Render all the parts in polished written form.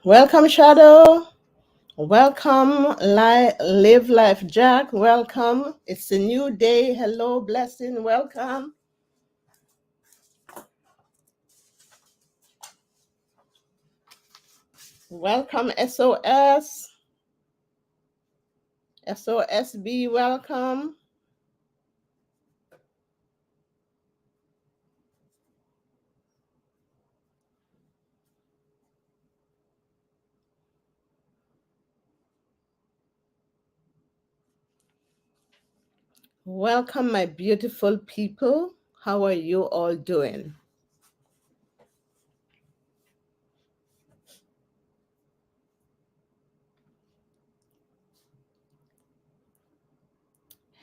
Welcome, Shadow. Welcome, Live Life Jack. Welcome. It's a new day. Hello, blessing. Welcome. Welcome, SOS. SOSB, welcome. Welcome, my beautiful people. How are you all doing?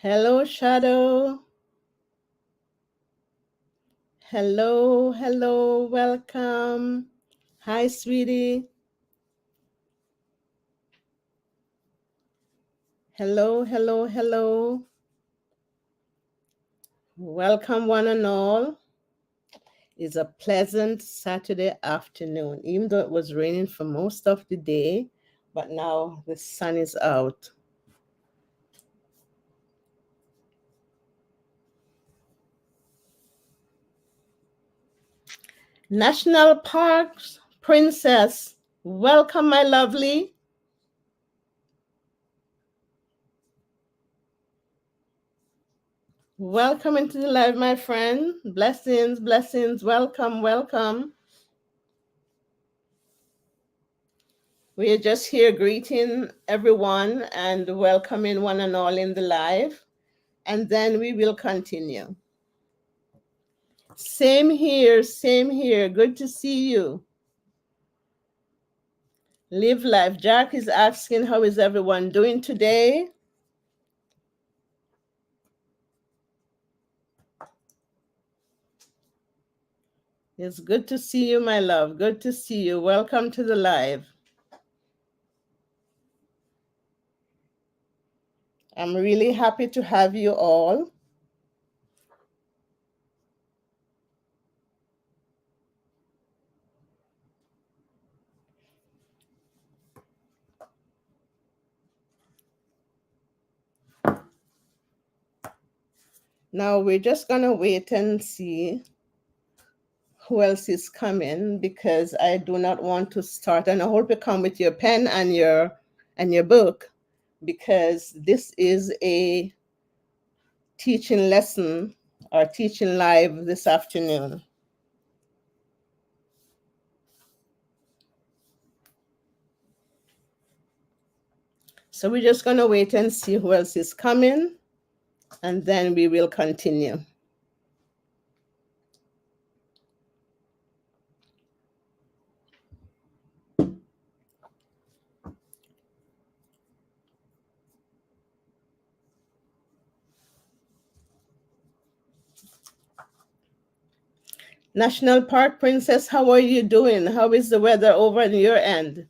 Hello, Shadow. Hello, welcome. Hi, sweetie. Hello. Welcome, one and all. It's a pleasant Saturday afternoon, even though it was raining for most of the day, but now the sun is out. National Parks, Princess, welcome, my lovely. Welcome into the live, my friend. Blessings. Welcome. We are just here greeting everyone and welcoming one and all in the live, and then we will continue. Same here. Good to see you. Live life. Jack is asking, how is everyone doing today? It's good to see you, my love. Good to see you. Welcome to the live. I'm really happy to have you all. Now we're just gonna wait and see who else is coming because I do not want to start. And I hope you come with your pen and your book because this is a teaching lesson or teaching live this afternoon. So we're just gonna wait and see who else is coming, and then we will continue. National Park Princess, how are you doing? How is the weather over on your end?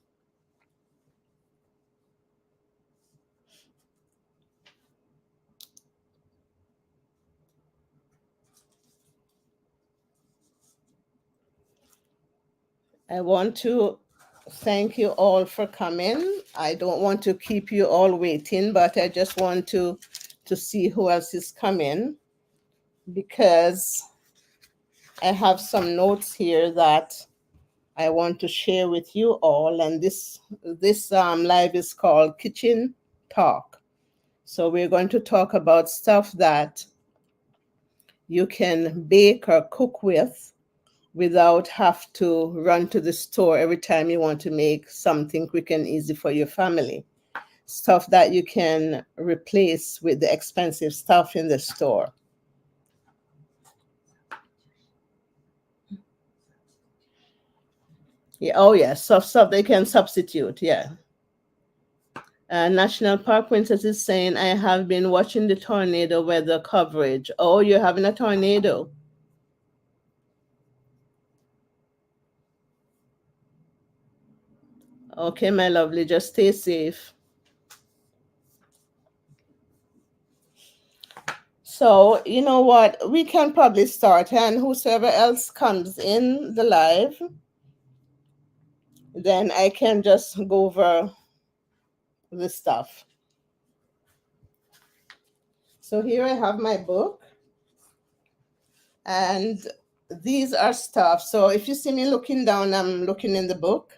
I want to thank you all for coming. I don't want to keep you all waiting, but I just want to see who else is coming because I have some notes here that I want to share with you all. And this live is called Kitchen Talk. So we're going to talk about stuff that you can bake or cook with without have to run to the store every time you want to make something quick and easy for your family. Stuff that you can replace with the expensive stuff in the store. Yeah, oh yeah, stuff they can substitute. Yeah. National Park Princess is saying, I have been watching the tornado weather coverage. Oh, you're having a tornado. Okay, my lovely, just stay safe. So, you know what? We can probably start, and whosoever else comes in the live, then I can just go over the stuff. So here I have my book, and these are stuff. So if you see me looking down, I'm looking in the book.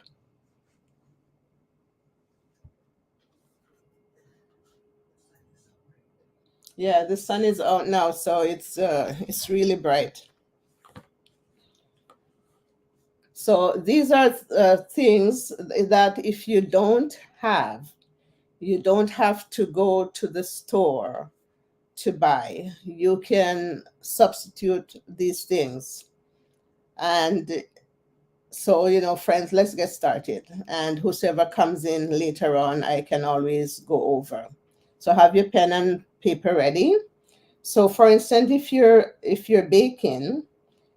Yeah, the sun is out now, so it's really bright. So these are things that if you don't have, you don't have to go to the store to buy. You can substitute these things. And so, friends, let's get started. And whosoever comes in later on, I can always go over. So have your pen and paper ready. So for instance, if you're baking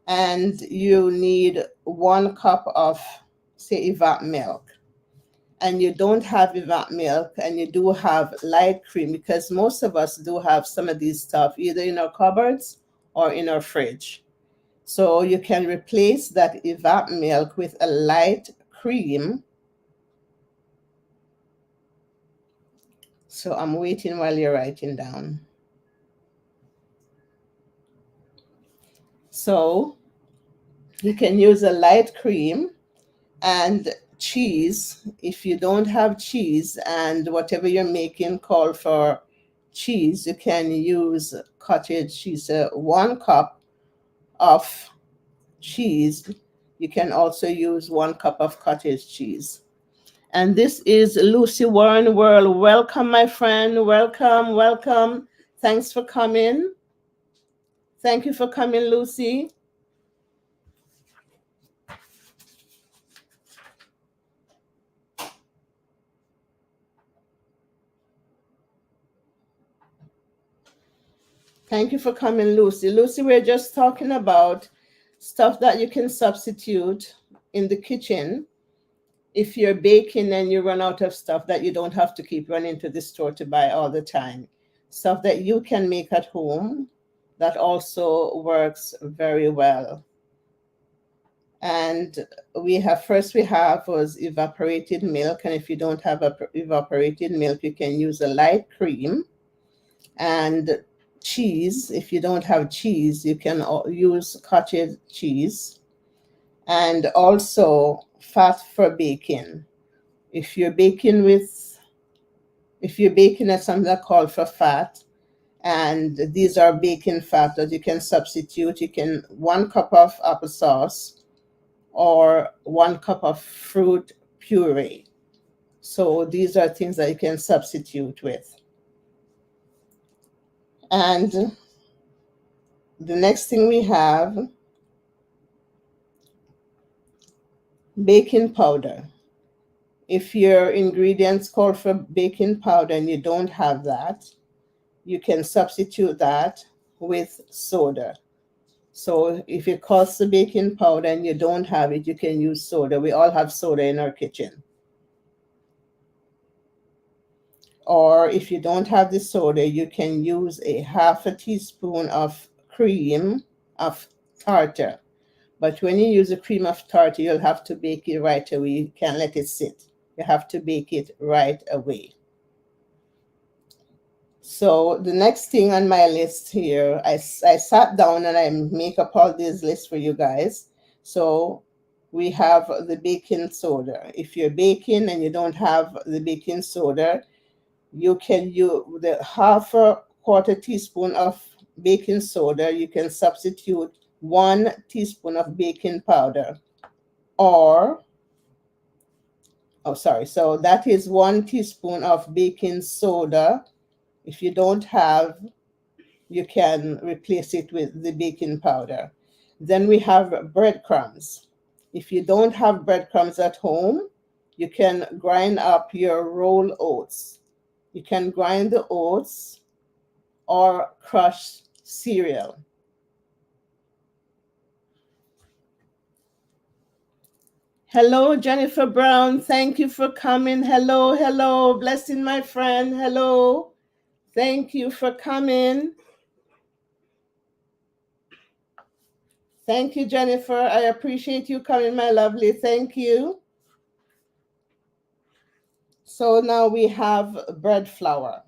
and you need 1 cup of, say, evap milk, and you don't have evap milk and you do have light cream, because most of us do have some of these stuff either in our cupboards or in our fridge. So you can replace that evap milk with a light cream. So I'm waiting while you're writing down. So you can use a light cream and cheese. If you don't have cheese and whatever you're making call for cheese, you can use cottage cheese. 1 cup of cheese. You can also use 1 cup of cottage cheese. And this is Lucy Warren World. Welcome, my friend. Welcome, welcome. Thanks for coming. Thank you for coming, Lucy. Thank you for coming, Lucy. Lucy, we're just talking about stuff that you can substitute in the kitchen if you're baking and you run out of stuff that you don't have to keep running to the store to buy all the time. Stuff that you can make at home that also works very well. And we have was evaporated milk. And if you don't have evaporated milk, you can use a light cream. And cheese, if you don't have cheese, you can use cottage cheese. And also fat for baking. If you're baking at something that called for fat, and these are baking fat that you can substitute. You can 1 cup of applesauce or 1 cup of fruit puree. So these are things that you can substitute with. And the next thing we have, baking powder. If your ingredients call for baking powder and you don't have that, you can substitute that with soda. So if it costs the baking powder and you don't have it, you can use soda. We all have soda in our kitchen. Or if you don't have the soda, you can use a 1/2 teaspoon of cream of tartar. But when you use a cream of tartar, you'll have to bake it right away. You can't let it sit. You have to bake it right away. So the next thing on my list here, I sat down and I make up all these lists for you guys. So we have the baking soda. If you're baking and you don't have the baking soda, you can use the 1/4 teaspoon of baking soda. You can substitute 1 teaspoon of baking powder. Or, oh, sorry. So that is 1 teaspoon of baking soda. If you don't have, you can replace it with the baking powder. Then we have breadcrumbs. If you don't have breadcrumbs at home, you can grind up your roll oats. You can grind the oats or crush cereal. Hello, Jennifer Brown. Thank you for coming. Hello, hello. Blessing, my friend. Hello. Thank you for coming. Thank you, Jennifer. I appreciate you coming, my lovely. Thank you. So now we have bread flour.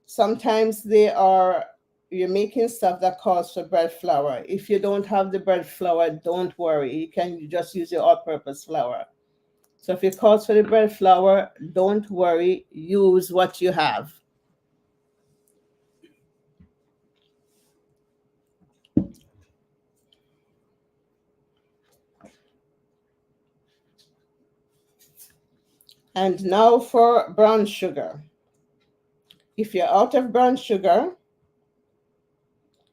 Sometimes you're making stuff that calls for bread flour. If you don't have the bread flour, don't worry. You can just use your all-purpose flour. So if it calls for the bread flour, don't worry. Use what you have. And now for brown sugar. If you're out of brown sugar,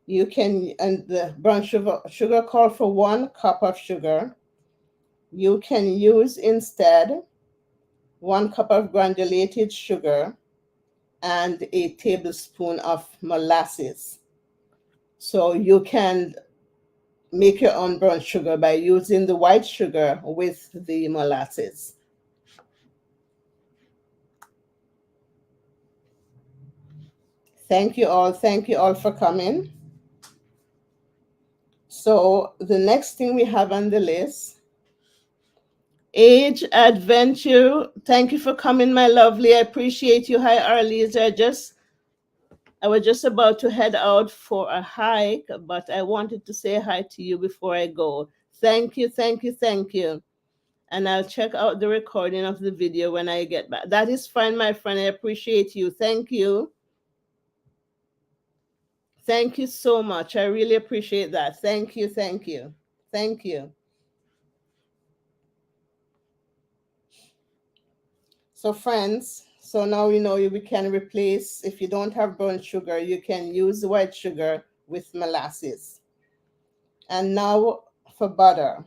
you can, and the brown sugar call for 1 cup of sugar. You can use instead 1 cup of granulated sugar and a tablespoon of molasses. So you can make your own brown sugar by using the white sugar with the molasses. Thank you all. Thank you all for coming. So the next thing we have on the list, Age Adventure. Thank you for coming, my lovely. I appreciate you. Hi, Arlise. I was just about to head out for a hike, but I wanted to say hi to you before I go. Thank you, thank you, thank you. And I'll check out the recording of the video when I get back. That is fine, my friend. I appreciate you. Thank you. Thank you so much. I really appreciate that. Thank you, thank you, thank you. So friends, so now we know we can replace, if you don't have brown sugar, you can use white sugar with molasses. And now for butter.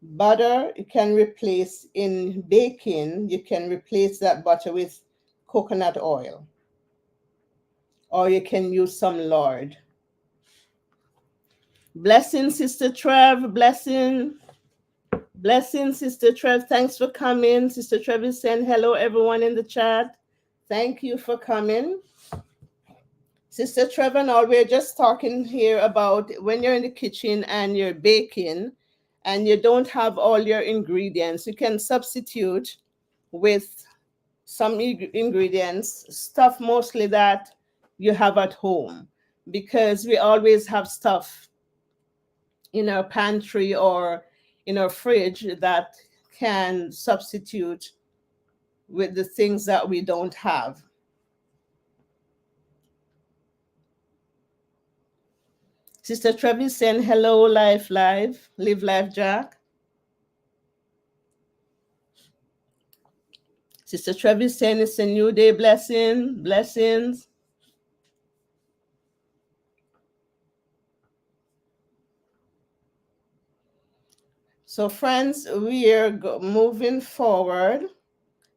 Butter, you can replace in baking, you can replace that butter with coconut oil. Or you can use some lard. Blessing, Sister Trev, blessing. Blessing, Sister Trev. Thanks for coming. Sister Trev is saying hello, everyone in the chat. Thank you for coming. Sister Trev and all, we're just talking here about when you're in the kitchen and you're baking and you don't have all your ingredients, you can substitute with some ingredients, stuff mostly that you have at home, because we always have stuff in our pantry or in our fridge that can substitute with the things that we don't have. Sister Travis saying hello, live, live life, Jack. Sister Travis saying it's a new day, blessings. So friends, we are moving forward,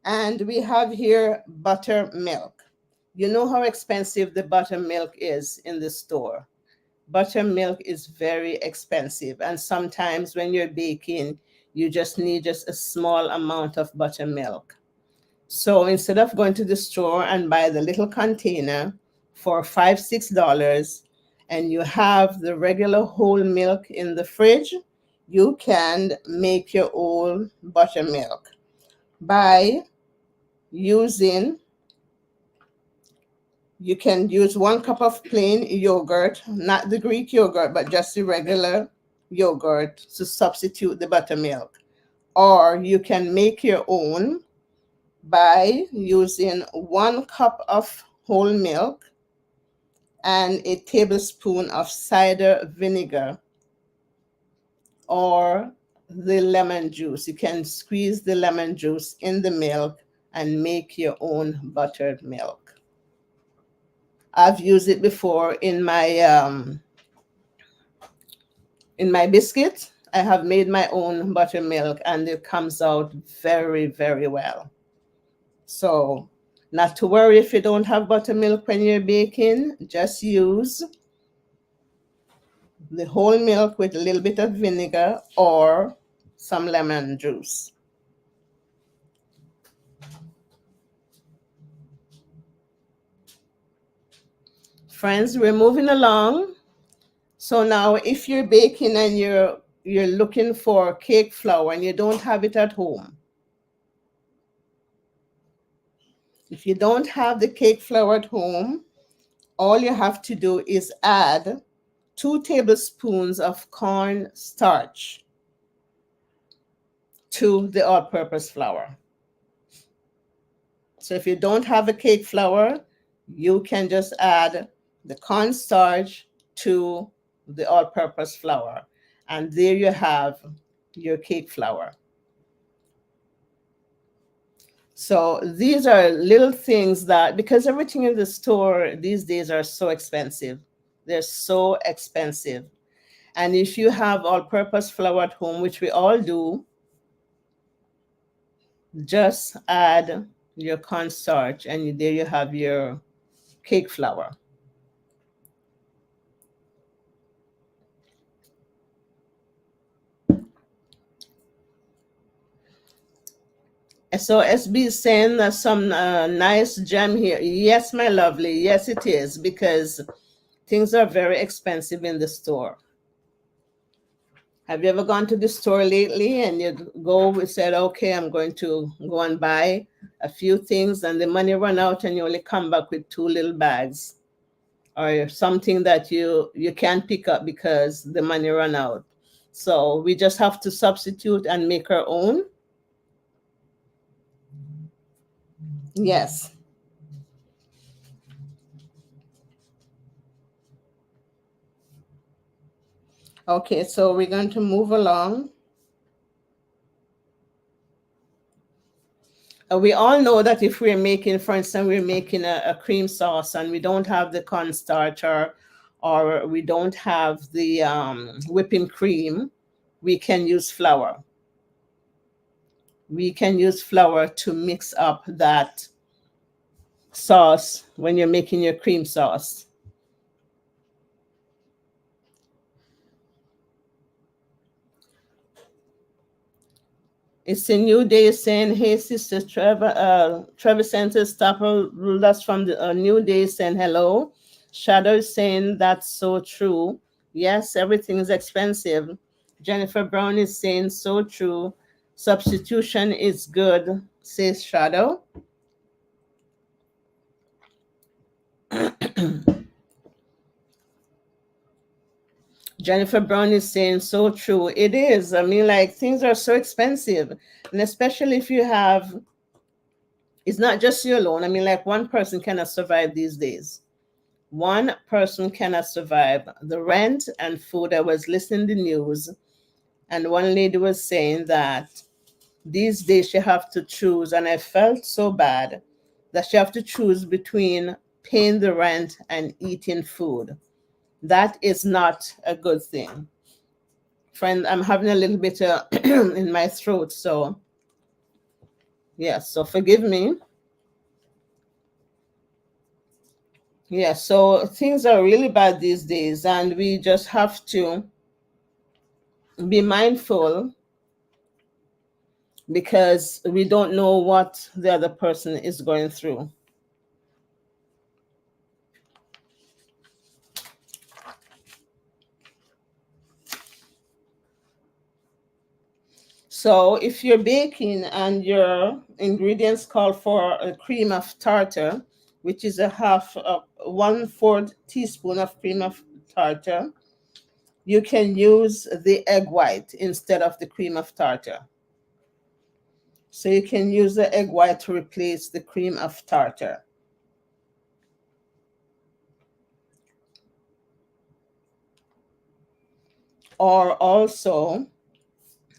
and we have here buttermilk. You know how expensive the buttermilk is in the store. Buttermilk is very expensive, and sometimes when you're baking, you just need just a small amount of buttermilk. So instead of going to the store and buy the little container for $5, $6, and you have the regular whole milk in the fridge, you can make your own buttermilk by using, you can use 1 cup of plain yogurt, not the Greek yogurt, but just the regular yogurt to substitute the buttermilk. Or you can make your own by using 1 cup of whole milk and a tablespoon of cider vinegar or the lemon juice. You can squeeze the lemon juice in the milk and make your own buttered milk. I've used it before in my biscuit. I have made my own buttermilk and it comes out very, very well. So not to worry if you don't have buttermilk when you're baking, just use the whole milk with a little bit of vinegar or some lemon juice. Friends, we're moving along. So now if you're baking and you're looking for cake flour and you don't have it at home, If you don't have the cake flour at home, all you have to do is add 2 tablespoons of corn starch to the all-purpose flour. So if you don't have a cake flour, you can just add the cornstarch to the all-purpose flour. And there you have your cake flour. So these are little things that, because everything in the store these days are so expensive. They're so expensive. And if you have all-purpose flour at home, which we all do, just add your cornstarch and there you have your cake flour. So SB is saying that some nice gem here. Yes, my lovely. Yes, it is, because things are very expensive in the store. Have you ever gone to the store lately and you go and said, okay, I'm going to go and buy a few things, and the money run out and you only come back with 2 little bags or something that you can't pick up because the money run out. So we just have to substitute and make our own. Yes. Okay, so we're going to move along. We all know that if we're making, for instance, we're making a cream sauce and we don't have the cornstarch or we don't have the whipping cream, we can use flour. We can use flour to mix up that sauce when you're making your cream sauce. It's a new day saying, hey, Sister Trevor Center Stopper, that's from the New Day saying hello. Shadow is saying that's so true. Yes, everything is expensive. Jennifer Brown is saying so true. Substitution is good, says Shadow. Jennifer Brown is saying so true. It is. I mean, like, things are so expensive. And especially if you have, it's not just you alone. I mean, like, one person cannot survive these days. One person cannot survive. The rent and food. I was listening to the news, and one lady was saying that these days she have to choose, and I felt so bad that she have to choose between paying the rent and eating food. That is not a good thing. Friend, I'm having a little bit in my throat, so yeah, so forgive me. Yeah, so things are really bad these days, and we just have to be mindful because we don't know what the other person is going through. So if you're baking and your ingredients call for a cream of tartar, which is a 1/4 teaspoon of cream of tartar, you can use the egg white instead of the cream of tartar. So you can use the egg white to replace the cream of tartar. Or also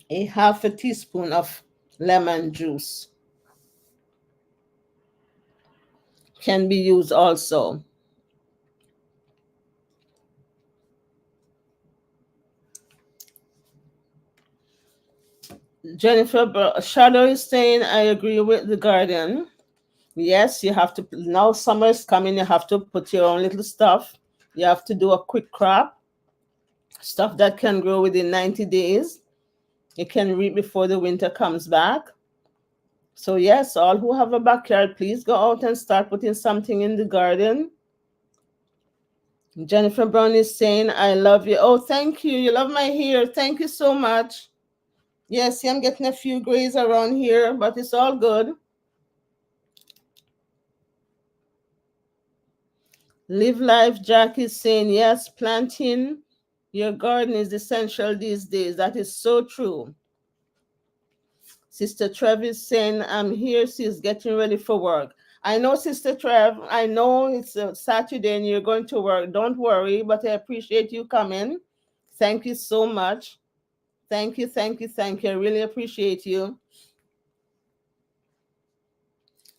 a 1/2 teaspoon of lemon juice can be used also. Jennifer Shadow is saying, I agree with the garden. Yes, you have to, now summer is coming, you have to put your own little stuff. You have to do a quick crop, stuff that can grow within 90 days. It can reap before the winter comes back. So yes, all who have a backyard, please go out and start putting something in the garden. Jennifer Brown is saying, I love you. Oh, thank you. You love my hair. Thank you so much. Yes, I'm getting a few grays around here, but it's all good. Live Life Jack is saying, yes, planting your garden is essential these days. That is so true. Sister Trev is saying, I'm here. She's getting ready for work. I know, Sister Trev, I know it's a Saturday and you're going to work. Don't worry, but I appreciate you coming. Thank you so much. Thank you, thank you, thank you. I really appreciate you.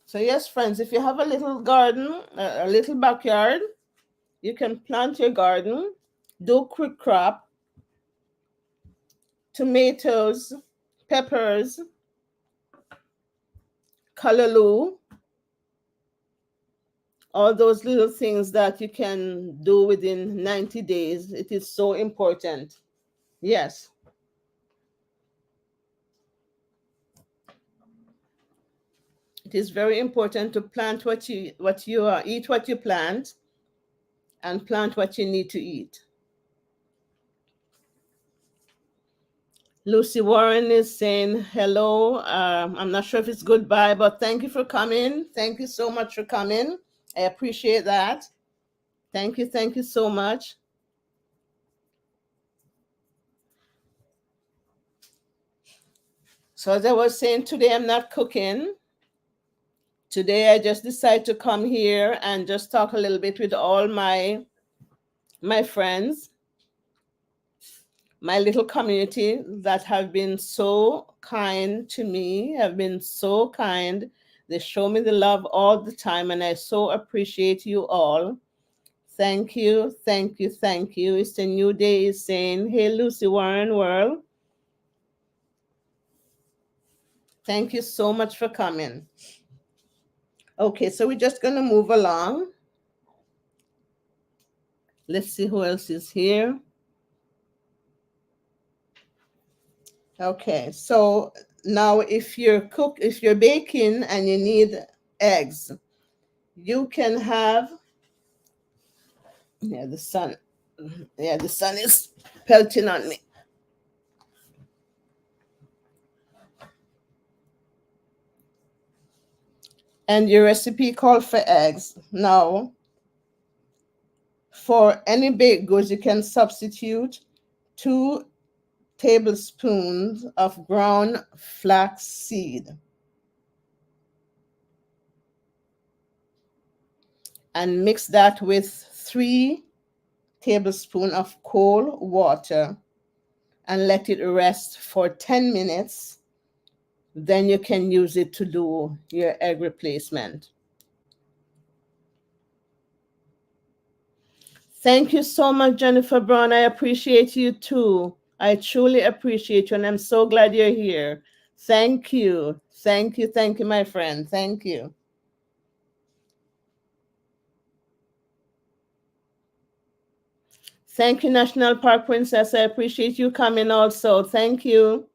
So, yes, friends, if you have a little garden, a little backyard, you can plant your garden, do quick crop, tomatoes, peppers, callaloo, all those little things that you can do within 90 days. It is so important. Yes. It is very important to plant eat what you plant, and plant what you need to eat. Lucy Warren is saying hello. I'm not sure if it's goodbye, but thank you for coming. Thank you so much for coming. I appreciate that. Thank you so much. So as I was saying, today I'm not cooking. Today I just decided to come here and just talk a little bit with all my friends, my little community that have been so kind to me, have been so kind. They show me the love all the time, and I so appreciate you all. Thank you, thank you, thank you. It's a new day is saying, hey, Lucy Warren World. Thank you so much for coming. Okay, so we're just going to move along. Let's see who else is here. Okay, so now if you're baking and you need eggs, you can have, the sun is pelting on me. And your recipe called for eggs. Now, for any baked goods, you can substitute 2 tablespoons of ground flax seed and mix that with 3 tablespoons of cold water and let it rest for 10 minutes. Then you can use it to do your egg replacement. Thank you so much, Jennifer Brown. I appreciate you too. I truly appreciate you, and I'm so glad you're here. Thank you. Thank you. Thank you, my friend. Thank you. Thank you, National Park Princess. I appreciate you coming also. Thank you.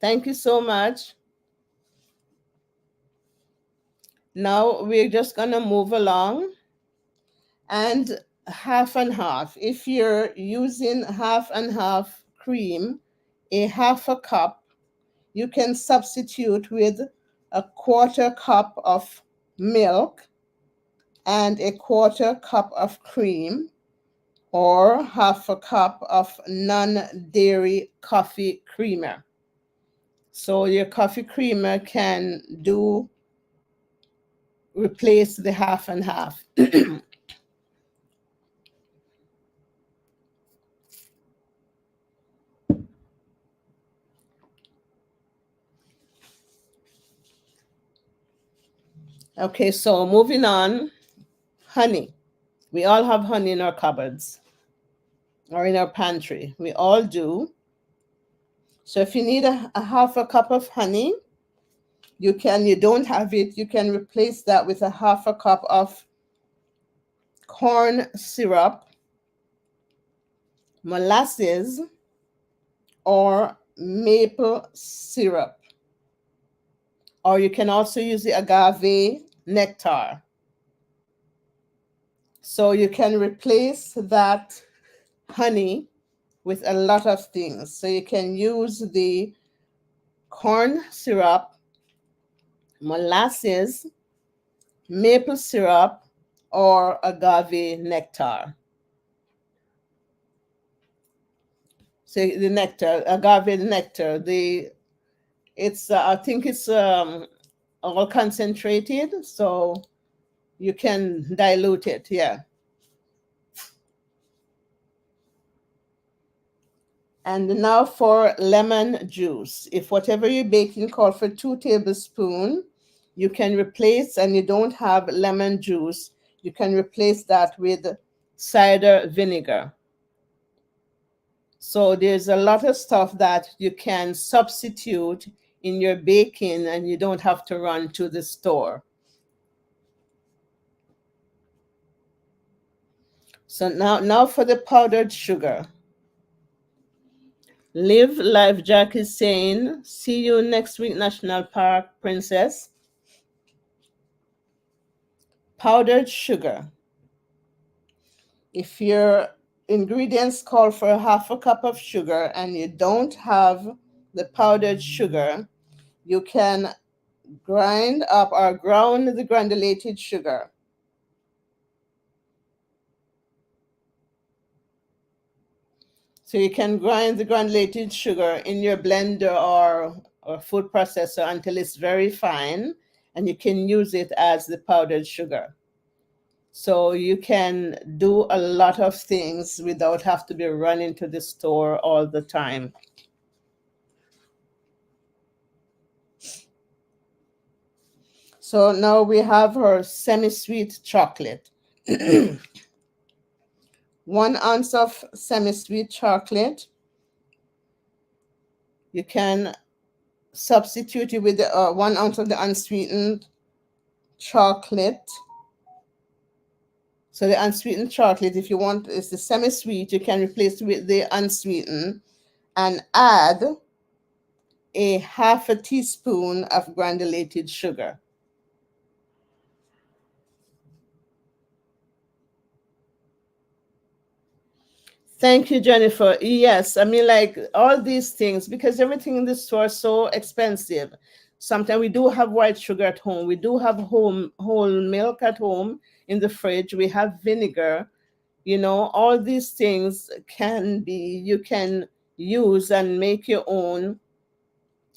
Thank you so much. Now we're just going to move along. And half and half. If you're using half and half cream, a half a cup, you can substitute with a quarter cup of milk and a quarter cup of cream, or half a cup of non-dairy coffee creamer. So your coffee creamer can replace the half and half. Okay, so moving on, honey. We all have honey in our cupboards or in our pantry. We all do. So if you need a half a cup of honey, you don't have it, you can replace that with a half a cup of corn syrup, molasses, or maple syrup. Or you can also use the agave nectar. So you can replace that honey with a lot of things. So you can use the corn syrup, molasses, maple syrup, or agave nectar. So the nectar, agave nectar, it's I think it's all concentrated, so you can dilute it. Yeah. And now for lemon juice. If whatever you're baking call for 2 tablespoons, you can replace, and you don't have lemon juice, you can replace that with cider vinegar. So there's a lot of stuff that you can substitute in your baking and you don't have to run to the store. So now for the powdered sugar. Live Life Jack is saying, see you next week, National Park Princess. Powdered sugar. If your ingredients call for 1/2 cup of sugar and you don't have the powdered sugar, you can grind up or ground the granulated sugar. So you can grind the granulated sugar in your blender or food processor until it's very fine, and you can use it as the powdered sugar. So you can do a lot of things without have to be running to the store all the time. So now we have our semi-sweet chocolate. 1 ounce of semi-sweet chocolate. You can substitute it with 1 ounce of the unsweetened chocolate. So the unsweetened chocolate, if you want, is the semi-sweet, you can replace it with the unsweetened and add a 1/2 teaspoon of granulated sugar. Thank you, Jennifer. Yes, I mean, like all these things, because everything in the store is so expensive. Sometimes we do have white sugar at home. We do have whole milk at home in the fridge. We have vinegar. All these things you can use and make your own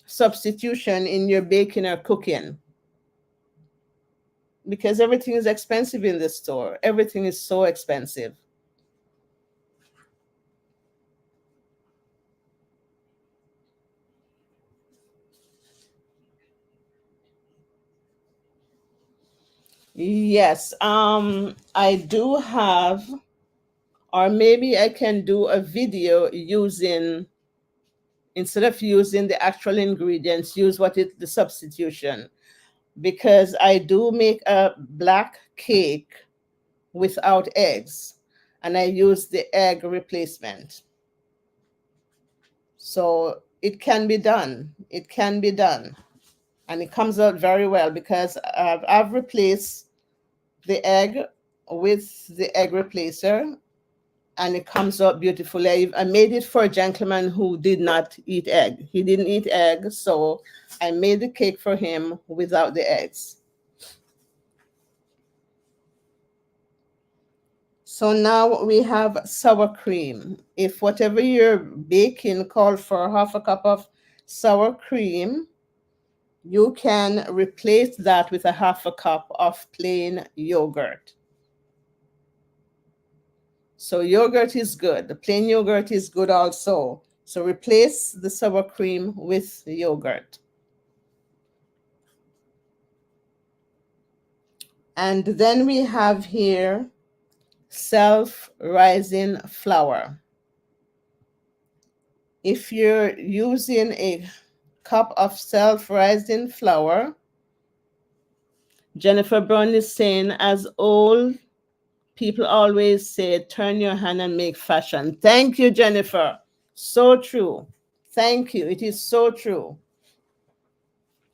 substitution in your baking or cooking, because everything is expensive in the store. Everything is so expensive. Yes, I do have, or maybe I can do a video instead of using the actual ingredients, use what is the substitution, because I do make a black cake without eggs, and I use the egg replacement. So it can be done. It can be done. And it comes out very well because I've replaced the egg with the egg replacer, and it comes out beautifully. I made it for a gentleman who did not eat egg. He didn't eat egg, so I made the cake for him without the eggs. So now we have sour cream. If whatever you're baking call for 1/2 cup of sour cream, you can replace that with a 1/2 cup of plain yogurt. So yogurt is good. The plain yogurt is good also. So replace the sour cream with yogurt. And then we have here self-rising flour. If you're using a cup of self-rising flour, Jennifer Brown is saying, as old people always say, turn your hand and make fashion. Thank you, Jennifer. So true. Thank you. It is so true.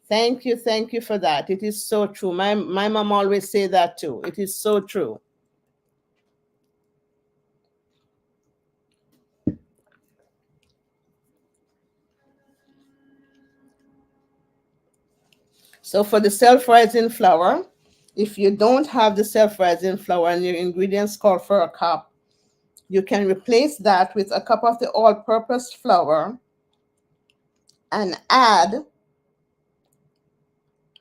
Thank you for that. It is so true. My mom always say that too. It is so true. So for the self-rising flour, If you don't have the self-rising flour and your ingredients call for a cup, you can replace that with a cup of the all-purpose flour and add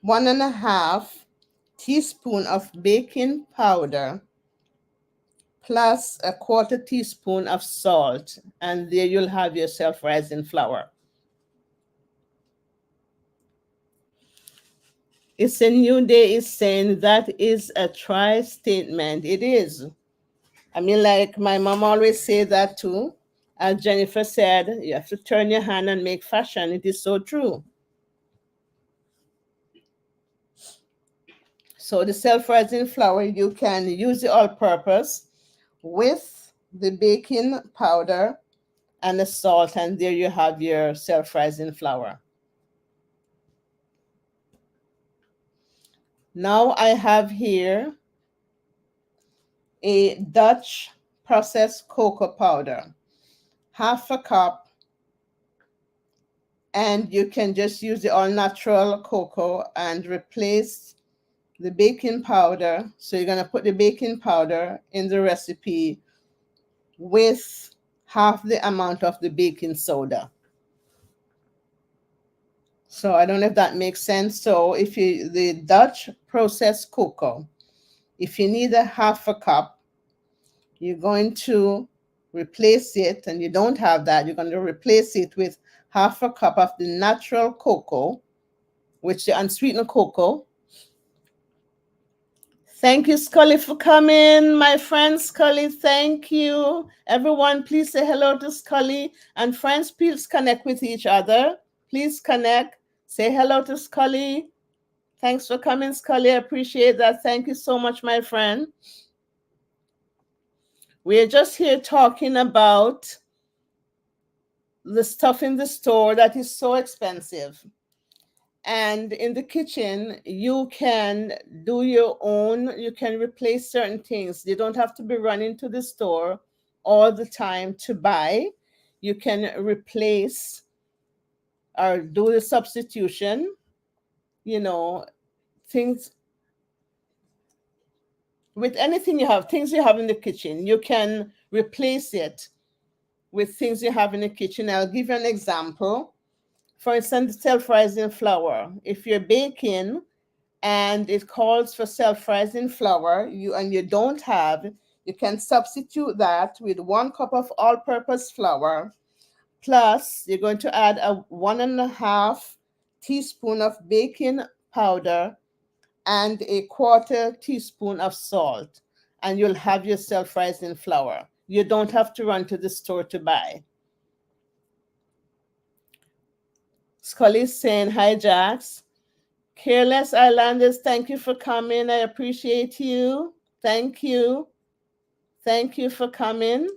1.5 teaspoon of baking powder plus a 1/4 teaspoon of salt, and there you'll have your self-rising flour. It's a New Day is saying that is a try statement. It is. I mean, like my mom always say that too. As Jennifer said, you have to turn your hand and make fashion. It is so true. So the self-rising flour, you can use the all-purpose with the baking powder and the salt, and there you have your self-rising flour. Now I have here a Dutch processed cocoa powder, 1/2 cup, and you can just use the all-natural cocoa and replace the baking powder. So you're going to put the baking powder in the recipe with half the amount of the baking soda. So I don't know if that makes sense. So if you, the Dutch processed cocoa, if you need a 1/2 cup, you're going to replace it, and you don't have that, you're going to replace it with 1/2 cup of the natural cocoa, which the unsweetened cocoa. Thank you, Scully, for coming. My friend Scully, thank you. Everyone, please say hello to Scully. And friends, please connect with each other. Please connect. Say hello to Scully. Thanks for coming, Scully. I appreciate that. Thank you so much, my friend. We're just here talking about the stuff in the store that is so expensive. And in the kitchen, you can do your own, you can replace certain things. You don't have to be running to the store all the time to buy. You can replace or do the substitution, you know, things with anything you have, things you have in the kitchen. You can replace it with things you have in the kitchen. I'll give you an example. For instance, self-rising flour. If you're baking and it calls for self-rising flour, you don't have, you can substitute that with 1 cup of all-purpose flour, plus you're going to add a 1.5 teaspoon of baking powder and a 1/4 teaspoon of salt, and you'll have your self-rising flour. You don't have to run to the store to buy. Scully's saying, hi, Jax. Careless Islanders, thank you for coming. I appreciate you. Thank you. Thank you for coming.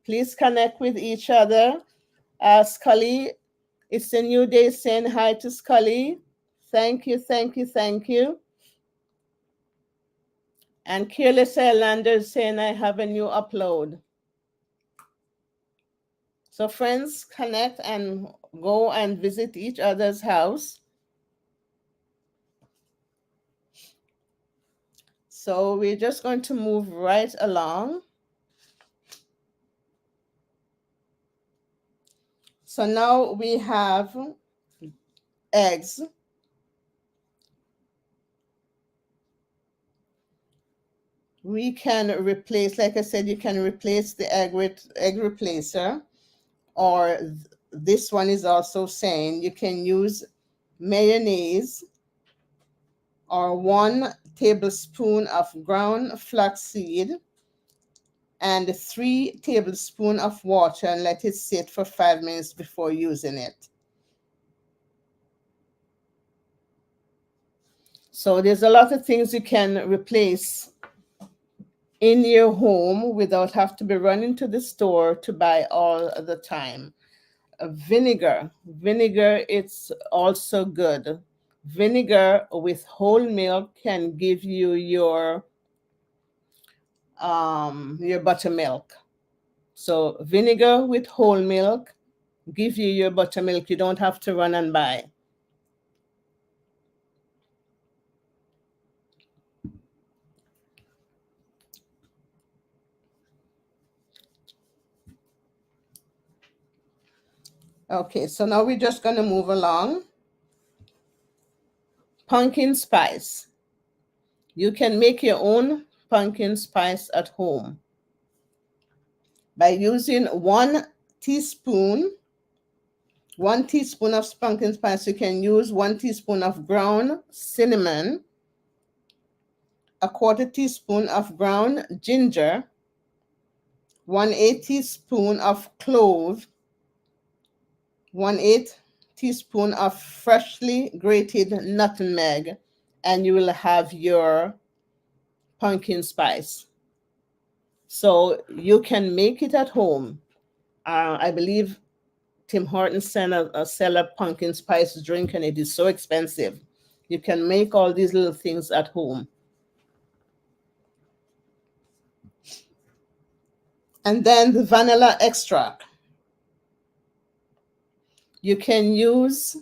Please connect with each other. Scully, it's a New Day saying hi to Scully. Thank you, thank you, thank you. And Careless Islanders saying I have a new upload. So friends, connect and go and visit each other's house. So we're just going to move right along. So now we have eggs. We can replace, like I said, you can replace the egg with egg replacer, or this one is also saying you can use mayonnaise or 1 tablespoon of ground flaxseed and 3 tablespoons of water and let it sit for 5 minutes before using it. So there's a lot of things you can replace in your home without have to be running to the store to buy all the time. Vinegar, it's also good. Vinegar with whole milk can give you your buttermilk. So vinegar with whole milk give you your buttermilk. You don't have to run and buy. Okay, so now we're just going to move along. Pumpkin spice. You can make your own pumpkin spice at home by using 1 teaspoon of pumpkin spice. You can use 1 teaspoon of ground cinnamon, a 1/4 teaspoon of ground ginger, 1/8 teaspoon of clove, 1/8 teaspoon of freshly grated nutmeg, and you will have your pumpkin spice. So you can make it at home. I believe Tim Hortons sell a pumpkin spice drink, and it is so expensive. You can make all these little things at home. And then the vanilla extract. You can use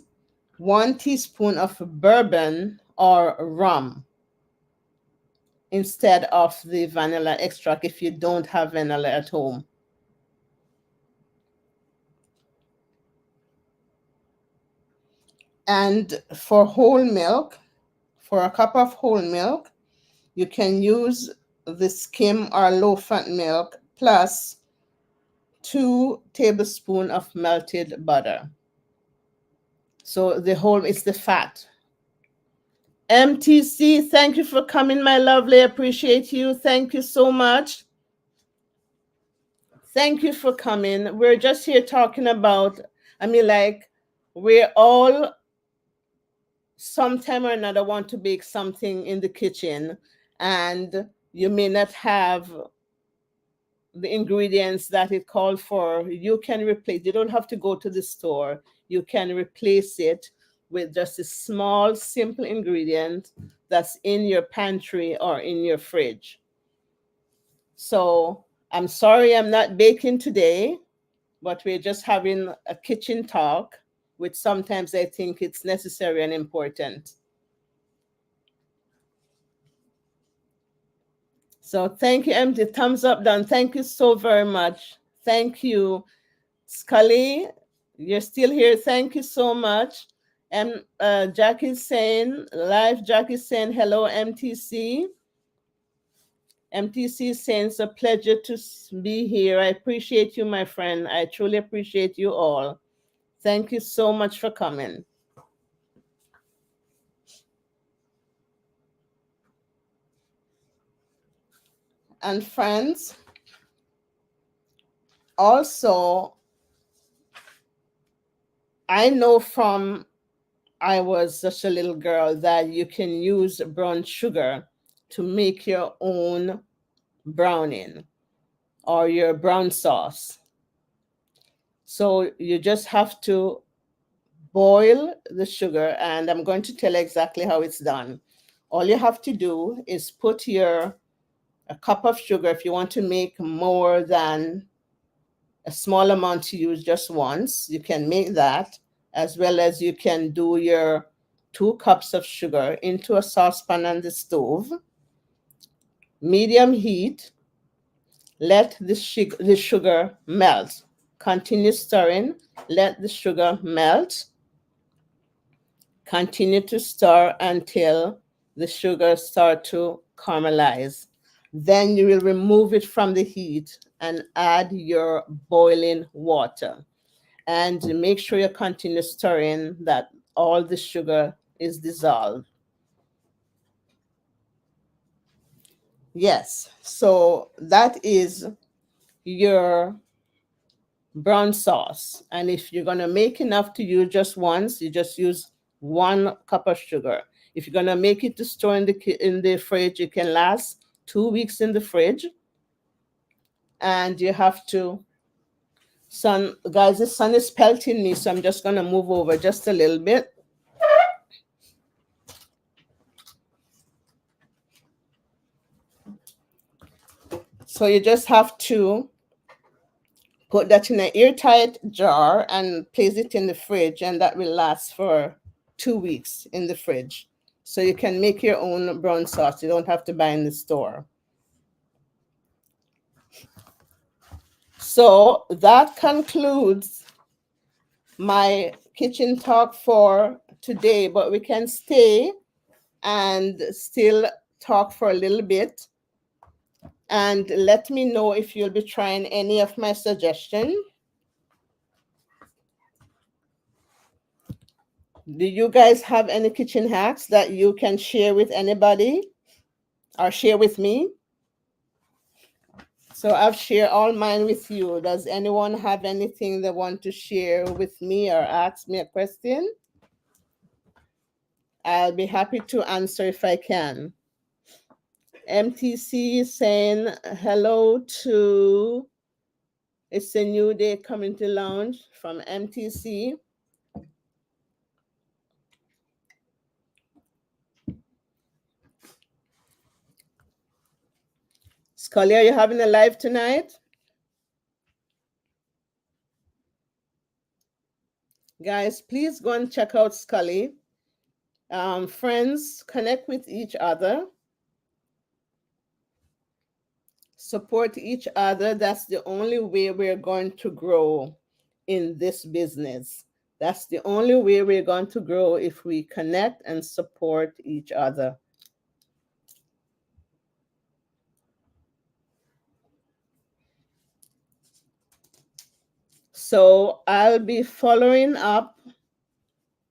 1 teaspoon of bourbon or rum instead of the vanilla extract if you don't have vanilla at home. And for whole milk, for a cup of whole milk, you can use the skim or low fat milk plus 2 tablespoons of melted butter. So the whole is the fat. MTC, thank you for coming, my lovely. Appreciate you. Thank you so much. Thank you for coming. We're just here talking about, we're all sometime or another want to bake something in the kitchen, and you may not have the ingredients that it called for. You can replace, you don't have to go to the store. You can replace it with just a small, simple ingredient that's in your pantry or in your fridge. So I'm sorry I'm not baking today, but we're just having a kitchen talk, which sometimes I think it's necessary and important. So thank you, MD. Thumbs up done. Thank you so very much. Thank you. Scully, you're still here. Thank you so much. And Jackie's saying, live, Jackie's saying, hello, MTC. MTC is saying it's a pleasure to be here. I appreciate you, my friend. I truly appreciate you all. Thank you so much for coming. And friends, also, I know from I was such a little girl that you can use brown sugar to make your own browning or your brown sauce. So you just have to boil the sugar, and I'm going to tell you exactly how it's done. All you have to do is put a cup of sugar. If you want to make more than a small amount to use just once, you can make that, as well as you can do your 2 cups of sugar into a saucepan on the stove, medium heat. Let the sugar melt. Continue stirring. Let the sugar melt. Continue to stir until the sugar starts to caramelize. Then you will remove it from the heat and add your boiling water. And make sure you continue stirring that all the sugar is dissolved. Yes, so that is your brown sauce. And if you're going to make enough to use just once, you just use 1 cup of sugar. If you're going to make it to store in the fridge, it can last 2 weeks in the fridge. And you have to, guys, the sun is pelting me, so I'm just going to move over just a little bit. So you just have to put that in an airtight jar and place it in the fridge, and that will last for 2 weeks in the fridge. So you can make your own brown sauce. You don't have to buy in the store. So that concludes my kitchen talk for today, but we can stay and still talk for a little bit. And let me know if you'll be trying any of my suggestions. Do you guys have any kitchen hacks that you can share with anybody or share with me? So I've shared all mine with you. Does anyone have anything they want to share with me or ask me a question? I'll be happy to answer if I can. MTC saying hello to It's a New Day Community Lounge from MTC. Scully, are you having a live tonight? Guys, please go and check out Scully. Friends, connect with each other. Support each other. That's the only way we're going to grow in this business. That's the only way we're going to grow, if we connect and support each other. So I'll be following up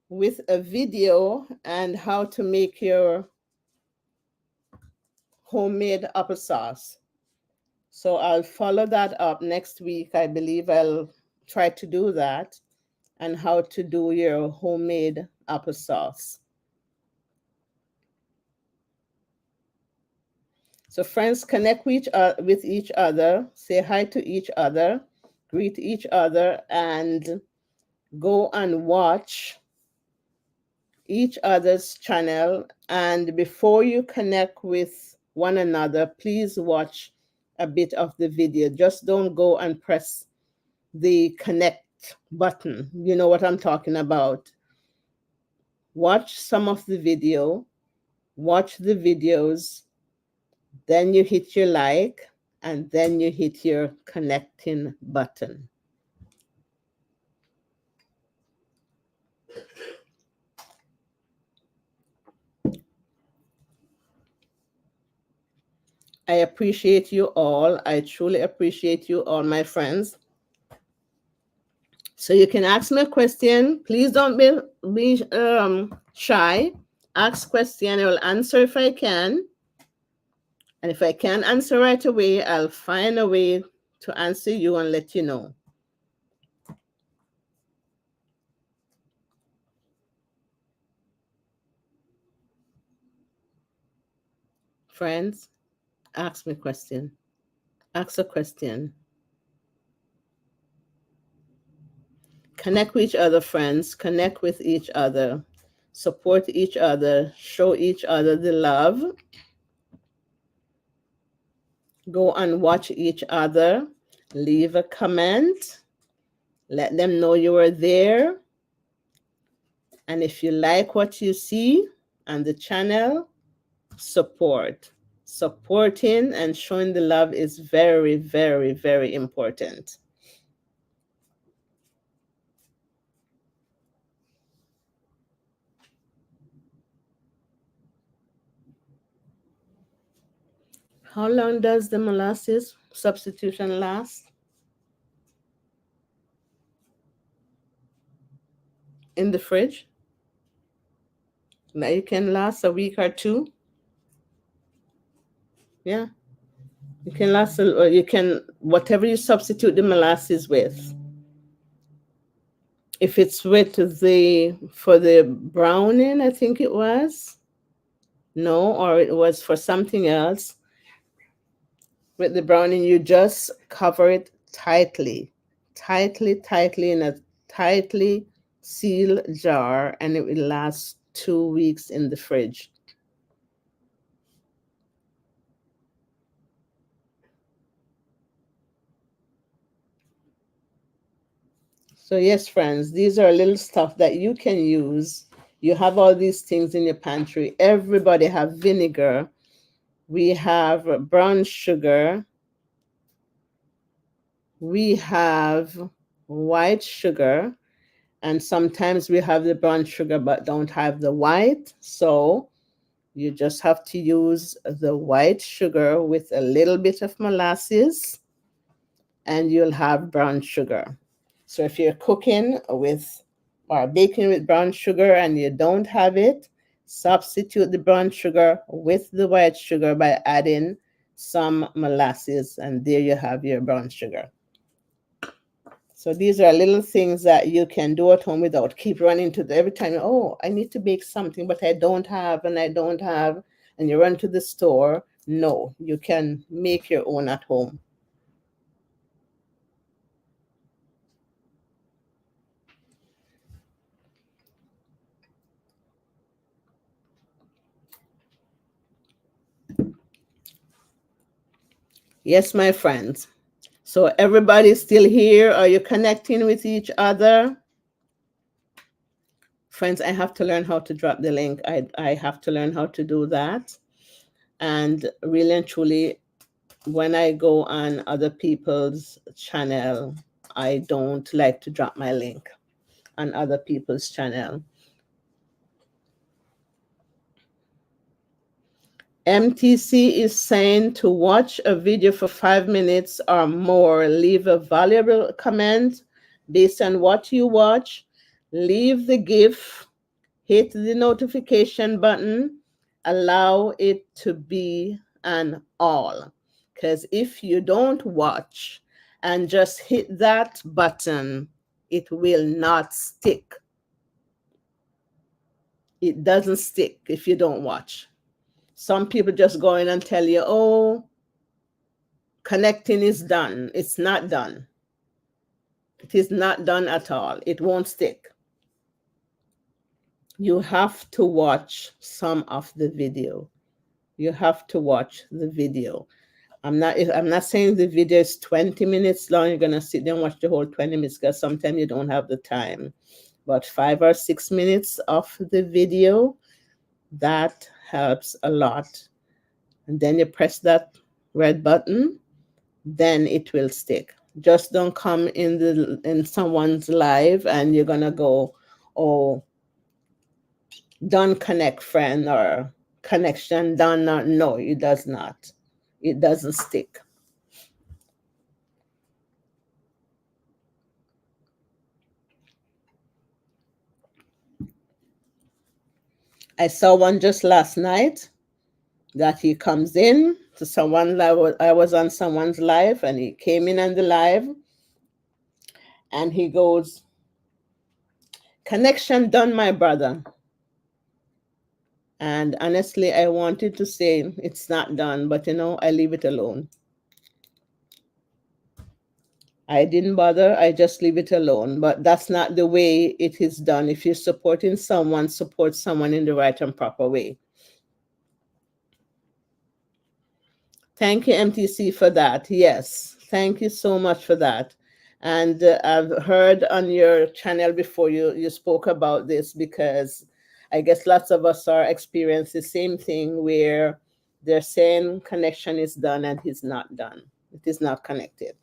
with a video and how to make your homemade applesauce. So I'll follow that up next week. I believe I'll try to do that, and how to do your homemade applesauce. So friends, connect with each other, say hi to each other, greet each other, and go and watch each other's channel. And before you connect with one another, please watch a bit of the video. Just don't go and press the connect button. You know what I'm talking about. Watch some of the video, watch the videos, then you hit your like, and then you hit your connecting button. I appreciate you all. I truly appreciate you all, my friends. So you can ask me a question. Please don't be shy. Ask question. I will answer if I can. And if I can't answer right away, I'll find a way to answer you and let you know. Friends, ask me a question. Ask a question. Connect with each other, friends. Connect with each other. Support each other. Show each other the love. Go and watch each other. Leave a comment. Let them know you are there. And if you like what you see on the channel, support. Supporting and showing the love is very, very, very important. How long does the molasses substitution last? In the fridge? Now it can last a week or two. Yeah. You can last, or you can, whatever you substitute the molasses with. If it's with for the browning, I think it was. No, or it was for something else. With the browning, you just cover it tightly in a tightly sealed jar, and it will last 2 weeks in the fridge. So yes, friends, these are little stuff that you can use. You have all these things in your pantry. Everybody have vinegar. We have brown sugar. We have white sugar. And sometimes we have the brown sugar but don't have the white. So you just have to use the white sugar with a little bit of molasses and you'll have brown sugar. So if you're cooking with or baking with brown sugar and you don't have it, substitute the brown sugar with the white sugar by adding some molasses, and there you have your brown sugar. So these are little things that you can do at home without keep running to the every time, oh, I need to bake something, but I don't have, and I don't have, and you run to the store. No, you can make your own at home. Yes, my friends. So everybody's still here. Are you connecting with each other? Friends, I have to learn how to drop the link. I have to learn how to do that. And really and truly, when I go on other people's channel, I don't like to drop my link on other people's channel. MTC is saying to watch a video for 5 minutes or more, leave a valuable comment based on what you watch, leave the GIF, hit the notification button, allow it to be an all. Because if you don't watch and just hit that button, it will not stick. It doesn't stick if you don't watch. Some people just go in and tell you, oh, connecting is done. It's not done. It is not done at all. It won't stick. You have to watch some of the video. You have to watch the video. I'm not saying the video is 20 minutes long. You're gonna sit there and watch the whole 20 minutes because sometimes you don't have the time. But 5 or 6 minutes of the video, that helps a lot. And then you press that red button, then it will stick. Just don't come in someone's live and you're gonna go, oh, done connect friend or connection done. No, it does not. It doesn't stick. I saw one just last night that he comes in to someone. I was on someone's live and he came in on the live and he goes, connection done, my brother. And honestly, I wanted to say it's not done, but I leave it alone. I didn't bother. I just leave it alone. But that's not the way it is done. If you're supporting someone, support someone in the right and proper way. Thank you, MTC, for that. Yes, thank you so much for that. And I've heard on your channel before you spoke about this, because I guess lots of us are experiencing the same thing where they're saying connection is done and it's not done. It is not connected.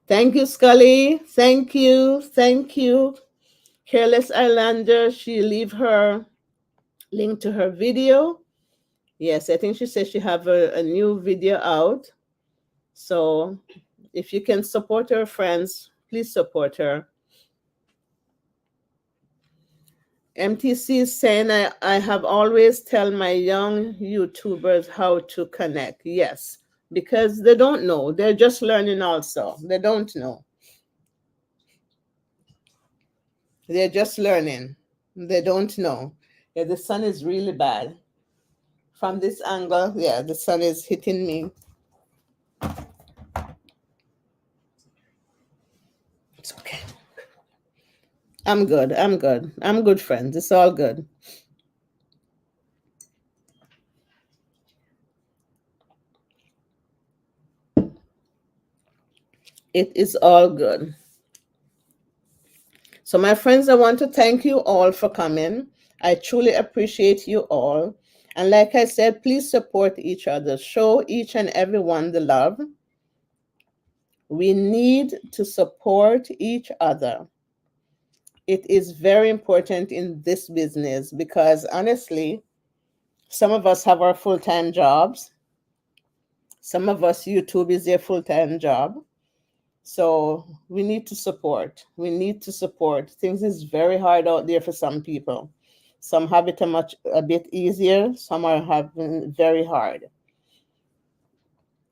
Thank you, Scully. Thank you. Thank you. Careless Islander, she leave her link to her video. Yes, I think she said she have a new video out. So if you can support her friends, please support her. MTC is saying, I have always tell my young YouTubers how to connect. Yes, because they don't know. They're just learning also. They don't know. They're just learning. They don't know. Yeah, the sun is really bad. From this angle, yeah, the sun is hitting me. It's okay. I'm good. I'm good. I'm good, friends. It's all good. It is all good. So, my friends, I want to thank you all for coming. I truly appreciate you all. And like I said, please support each other. Show each and every one the love. We need to support each other. It is very important in this business because honestly, some of us have our full-time jobs. Some of us, YouTube is their full-time job. So we need to support. We need to support. Things is very hard out there for some people. Some have it a bit easier. Some are having very hard.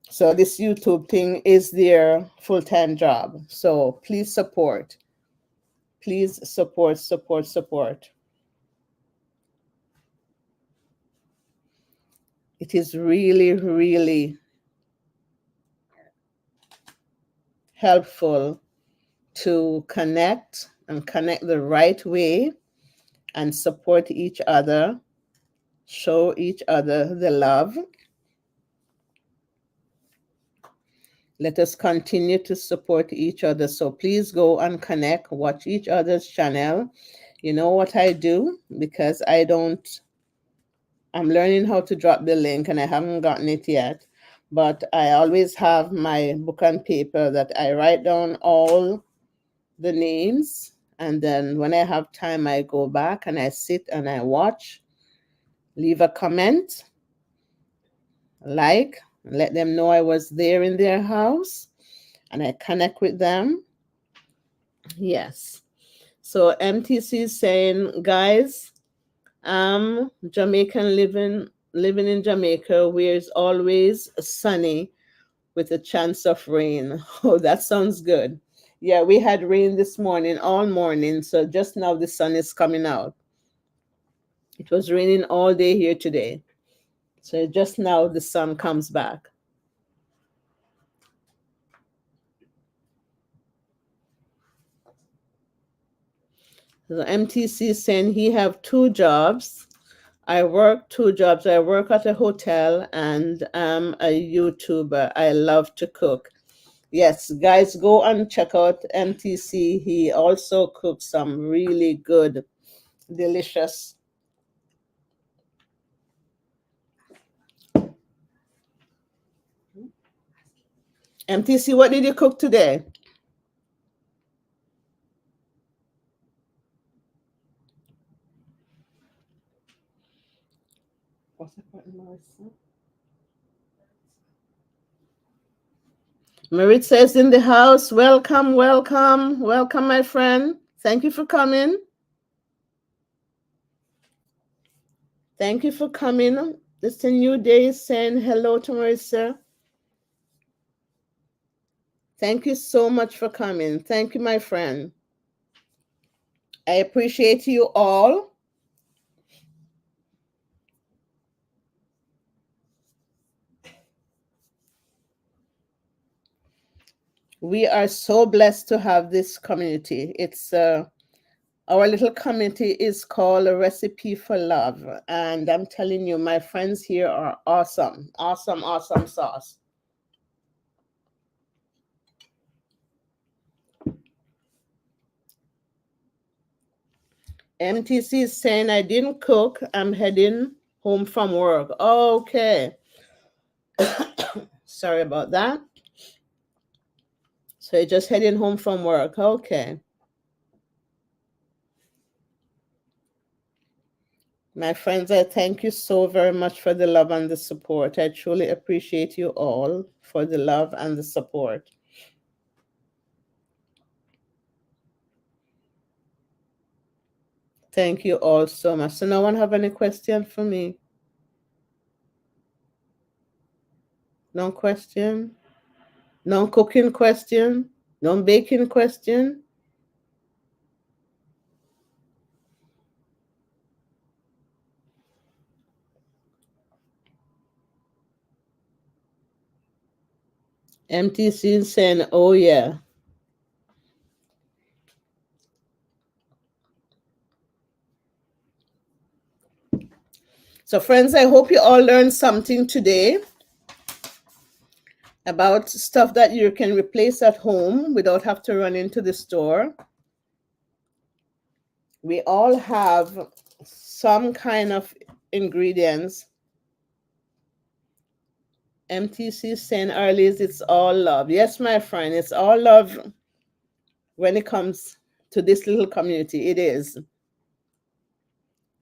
So this YouTube thing is their full-time job. So please support. Please support, support, support. It is really, really helpful to connect and connect the right way and support each other, show each other the love. Let us continue to support each other. So please go and connect, watch each other's channel. You know what I do? Because I'm learning how to drop the link and I haven't gotten it yet. But I always have my book and paper that I write down all the names. And then when I have time, I go back and I sit and I watch, leave a comment, like, let them know I was there in their house and I connect with them. Yes. So MTC is saying, guys, I'm Jamaican living in Jamaica where it's always sunny with a chance of rain. Oh, that sounds good. Yeah, we had rain this morning, all morning. So just now the sun is coming out. It was raining all day here today. So just now the sun comes back. So MTC is saying he have 2 jobs. I work 2 jobs. I work at a hotel and I'm a YouTuber. I love to cook. Yes, guys, go and check out MTC. He also cooks some really good, delicious. MTC, what did you cook today? What's that button, Marissa? Maritza is in the house. Welcome, welcome, welcome, my friend. Thank you for coming. Thank you for coming. It's a new day saying hello to Marissa. Thank you so much for coming. Thank you, my friend. I appreciate you all. We are so blessed to have this community. It's our little community is called A Recipe for Love. And I'm telling you, my friends here are awesome, awesome, awesome sauce. MTC is saying, I didn't cook. I'm heading home from work. Okay. Sorry about that. So you're just heading home from work. Okay. My friends, I thank you so very much for the love and the support. I truly appreciate you all for the love and the support. Thank you all so much. So no one have any question for me? No question? No cooking question? No baking question? MTC saying, oh yeah. So friends, I hope you all learned something today about stuff that you can replace at home without have to run into the store. We all have some kind of ingredients MTC saying, Arlies, it's all love. Yes, my friend, it's all love when it comes to this little community. It is.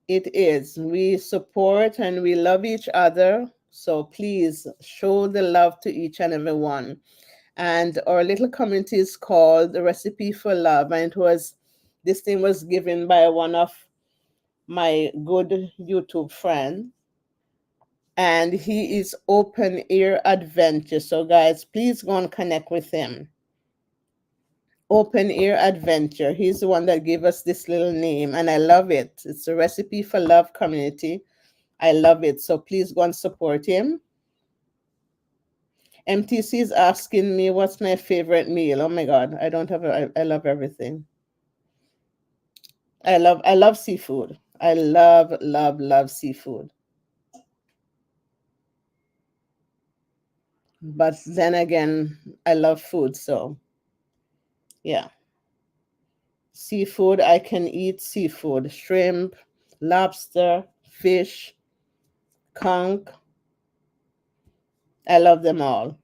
It is. We support and we love each other. So please show the love to each and every one. And our little community is called the Recipe for Love. And this thing was given by one of my good YouTube friend. And he is Open Ear Adventure. So guys, please go and connect with him. Open Ear Adventure. He's the one that gave us this little name, and I love it. It's a Recipe for Love community. I love it. So please go and support him. MTC is asking me what's my favorite meal. Oh my God, I don't have I love everything. I love seafood. I love seafood. But then again, I love food, so yeah. Seafood, I can eat seafood, shrimp, lobster, fish, conch. I love them all.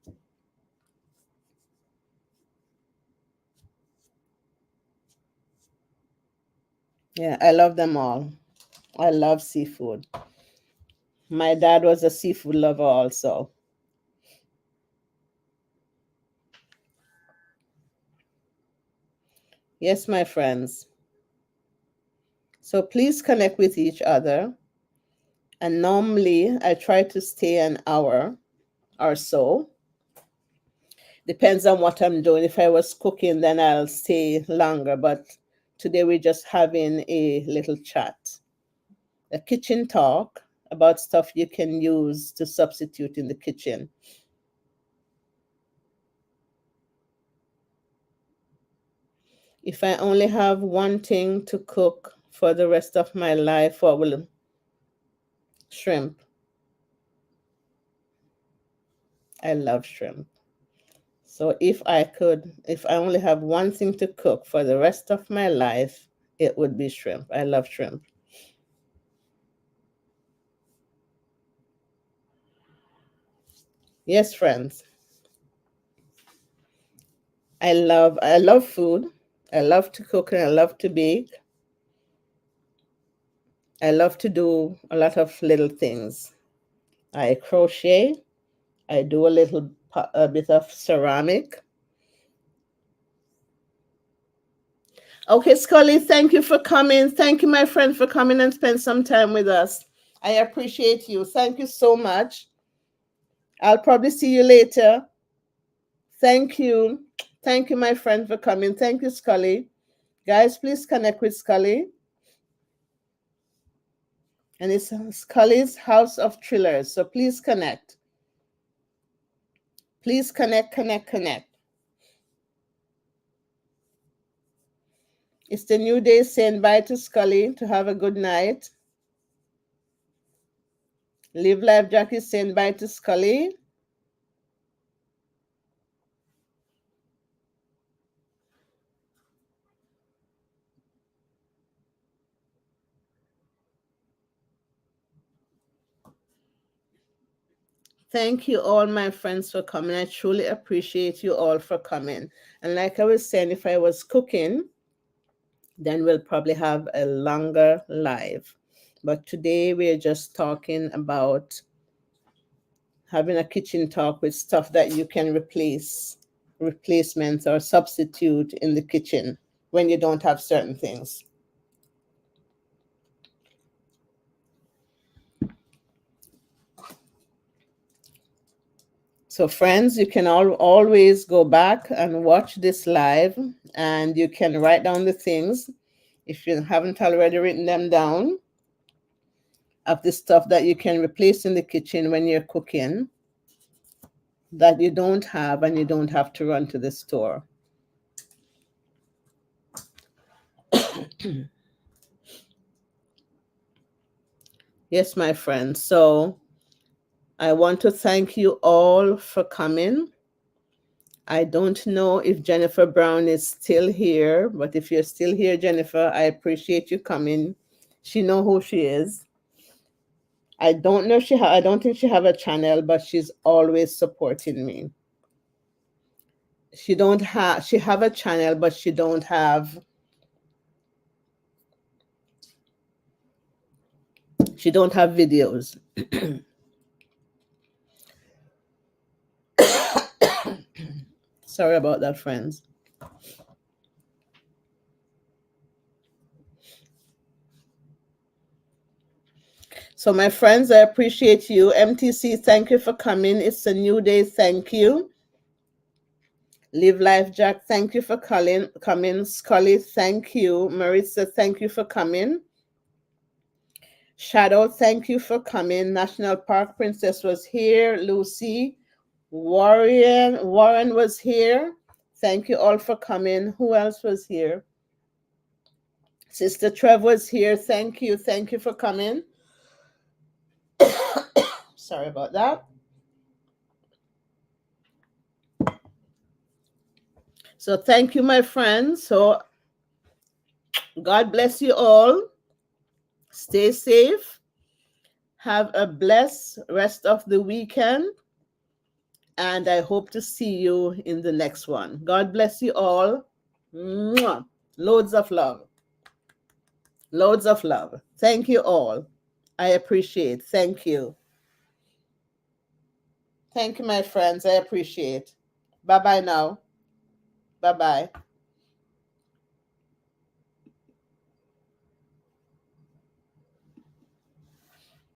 Yeah, I love them all. I love seafood. My dad was a seafood lover also. Yes, my friends. So please connect with each other. And normally I try to stay an hour or so. Depends on what I'm doing. If I was cooking, then I'll stay longer. But today we're just having a little chat, a kitchen talk about stuff you can use to substitute in the kitchen. If I only have one thing to cook for the rest of my life, what will shrimp? I love shrimp. So if I only have one thing to cook for the rest of my life, it would be shrimp. I love shrimp. Yes, friends. I love food. I love to cook and I love to bake. I love to do a lot of little things. I crochet. I do a bit of ceramic. Okay, Scully, thank you for coming. Thank you, my friend, for coming and spend some time with us. I appreciate you. Thank you so much. I'll probably see you later. Thank you. Thank you, my friend, for coming. Thank you, Scully. Guys, please connect with Scully. And it's Scully's House of Thrillers. So please connect. Please connect. It's the new day saying bye to Scully to have a good night. Live Life Jackie saying bye to Scully. Thank you all, my friends, for coming. I truly appreciate you all for coming. And like I was saying, if I was cooking, then we'll probably have a longer live. But today we're just talking about having a kitchen talk with stuff that you can replacements or substitute in the kitchen when you don't have certain things. So friends, you can always go back and watch this live, and you can write down the things if you haven't already written them down of the stuff that you can replace in the kitchen when you're cooking that you don't have and you don't have to run to the store. Yes, my friends. So I want to thank you all for coming. I don't know if Jennifer Brown is still here, but if you're still here, Jennifer, I appreciate you coming. She know who she is. I don't know if I don't think she have a channel, but she's always supporting me. She have a channel, but she don't have videos. Sorry about that, friends. So my friends, I appreciate you. MTC, thank you for coming. It's a new day. Thank you. Live Life Jack, thank you for coming. Scully, thank you. Maritza, thank you for coming. Shadow, thank you for coming. National Park Princess was here. Lucy, Warren was here. Thank you all for coming. Who else was here? Sister Trev was here. Thank you. Thank you for coming. Sorry about that. So thank you, my friends. So God bless you all. Stay safe. Have a blessed rest of the weekend. And I hope to see you in the next one. God bless you all. Mwah. Loads of love. Loads of love. Thank you all. I appreciate. Thank you. Thank you, my friends. I appreciate. Bye-bye now. Bye-bye.